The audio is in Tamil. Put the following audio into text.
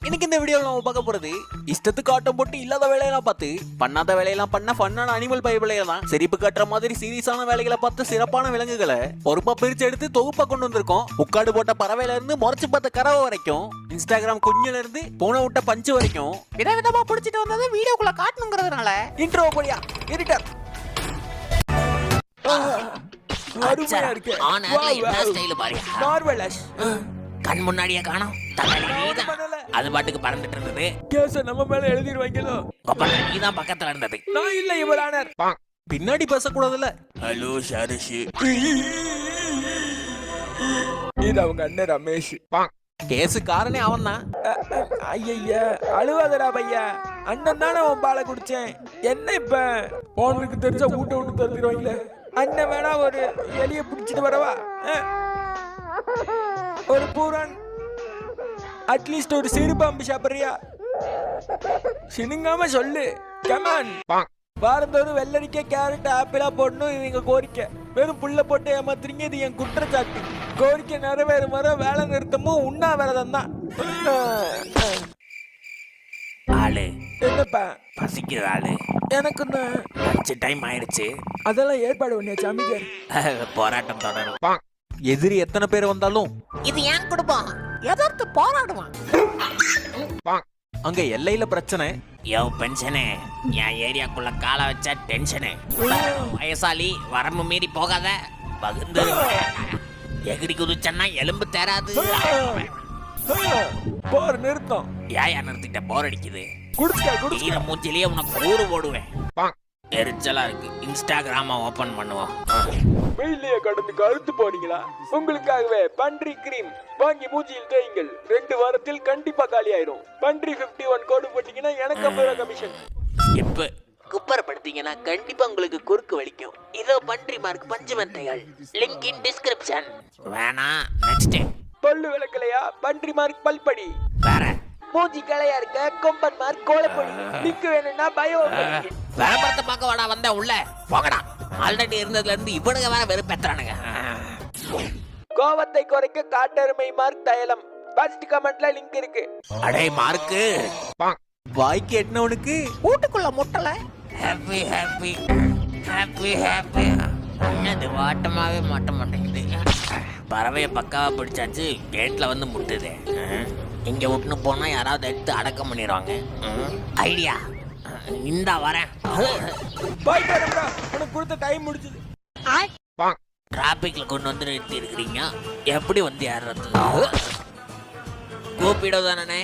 இன்னைக்கு இந்த வீடியோல நம்ம பார்க்க போறது இஷ்டத்துக்கு ஆட்டம் போட்டு இல்லாத வேலையெல்லாம் பார்த்து பண்ணாத வேலையெல்லாம் பண்ண ஃபன்னான அனிமல் பைபிளைய தான். சிரிப்பு கட்டுற மாதிரி சீரியஸான வேலைகளை பார்த்து சிறப்பான விலங்குகளை பொறுப்பா பிரிச்சு எடுத்து தொகுப்பா கொண்டு வந்திருக்கோம். முக்காடு போட்ட பறவையில இருந்து முறைச்சு பார்த்த கறவை வரைக்கும், இன்ஸ்டாகிராம் குஞ்சுல இருந்து போன விட்ட பஞ்சு வரைக்கும் விதவிதமா பிடிச்சிட்டு வந்தது வீடியோக்குள்ள காட்டணுங்கிறதுனால இன்ட்ரோ போடியா எடிட்டர். அருமையா இருக்கு. ஆனால என்ன ஸ்டைல் பாரு. மார்வெலஸ். கண் முன்னாடியே காணோம். அது பாட்டுக்கு பறந்துட்டு இருந்தது. கேஸ நம்ம மேல எழுதிடுவாங்களோ. நீதான் பக்கத்துல இருந்தது. நான் இல்ல இவரானர். பின்னாடி பேசக்கூடாதுல்ல. ஹலோ ஷாரிஷி. இது அவங்க அண்ணன் ரமேஷ். கேஸு காரணே அவன் தான். ஐயா அழுவாதடா பையா, அண்ணன் தானே உன் பாலை குடிச்சேன். என்ன இப்ப போனுக்கு தெரிஞ்சா வீட்டை விட்டு தந்துடுவாங்களே. அண்ணன் வேணா ஒரு எலிய பிடிச்சிட்டு வரவா? ஒரு பூரான் அட்லீஸ்ட் ஒரு சிறு பாம்பு சாப்பிடுறியா? சினுங்காம சொல்லு. கமான். வாரந்தோறும் வெள்ளரிக்கை கேரட் ஆப்பிளா போடணும் இவங்க கோரிக்கை. வெறும் புல்ல போட்டு ஏமாத்துறீங்க, இது என் குற்றச்சாட்டு. கோரிக்கை நிறைவேறும் வர வேலை நிறுத்தமும் உண்ணாவிரதம் தான். ஆளு என்னப்பா பசிக்குது ஆளு. எனக்கு லஞ்ச் டைம் ஆயிடுச்சு. அதெல்லாம் ஏற்பாடு பண்ணியாச்சு அமைச்சர். போராட்டம் தொடரும். எதிரி எத்தனை பேர் வந்தாலும் இது ஏன் குடும்பம், எதற்கு போராடுவான். அங்க எல்லையில பிரச்சனை. பென்ஷனு என் ஏரியாக்குள்ள கால வச்சா டென்ஷனு. வயசாலி வரம்பு மீறி போகாத, பகுந்து எகிரி குதிச்சன்னா எலும்பு தேராது. போர் நிறுத்தம். ஏயா நிறுத்திட்ட, போர் அடிக்குது. குடுக்க மூச்சிலேயே உனக்கு ஊரு போடுவேன். எரிச்சலா இருக்கு. இன்ஸ்டாகிராம ஓபன் பண்ணுவோம். வெயிலைய கடந்து கருத்து போனீங்களா? உங்களுக்காகவே பன்றி கிரீம் வாங்கி மூஞ்சியில் தேயுங்கள். 2 வாரத்தில் கண்டிப்பா காலி ஆயிரும். பன்றி 51 கோடு போட்டீங்கன்னா எனக்கு 50 ரூபாய் கமிஷன். இப்ப குப்பரப்படுத்தீங்கன்னா கண்டிப்பா உங்களுக்கு குறுக்கு வலிக்கும். இதோ பன்றி மார்க் பஞ்சு மெத்தைகள், லிங்க் இன் டிஸ்கிரிப்ஷன். வேணா நெக்ஸ்ட். பல்லு விளக்கலையா? பன்றி மார்க் பல்படி. வேற மூஞ்சி கலையா இருக்க கொம்பன் மார்க் கோலப்படி. லிங்க் வேணும்னா பயோ. விளம்பரத்தை பார்க்க வாடா வந்த உள்ள போகடா. ஆல்ரெடி இருந்ததுல இருந்து இவனுங்க வேற வெறுப்பேத்துறானுங்க. கோவத்தை குறைக்க காட்டெருமை மார்க் தைலம். ஃபர்ஸ்ட் கமெண்ட்ல லிங்க் இருக்கு. அடே மார்க்கு, வாய்க்கு எட்டினவனுக்கு வீட்டுக்குள்ள முட்டல. Happy happy happy happy. அது வாட்டமாவே மாட்ட மாட்டேங்குது. பறவைய பக்காவா பிடிச்சாச்சு, கேட்ல வந்து முட்டுது. இங்க விட்டுன்னு போனா யாராவது எடுத்து அடக்கம் பண்ணிடுவாங்க. ஐடியா இந்தா வரேன். உனக்கு கொடுத்த டைம் முடிஞ்சது. டிராபிக்ல கொண்டு வந்து நிறுத்தி இருக்கிறீங்க. எப்படி வந்து யார் கூப்பிட தானே?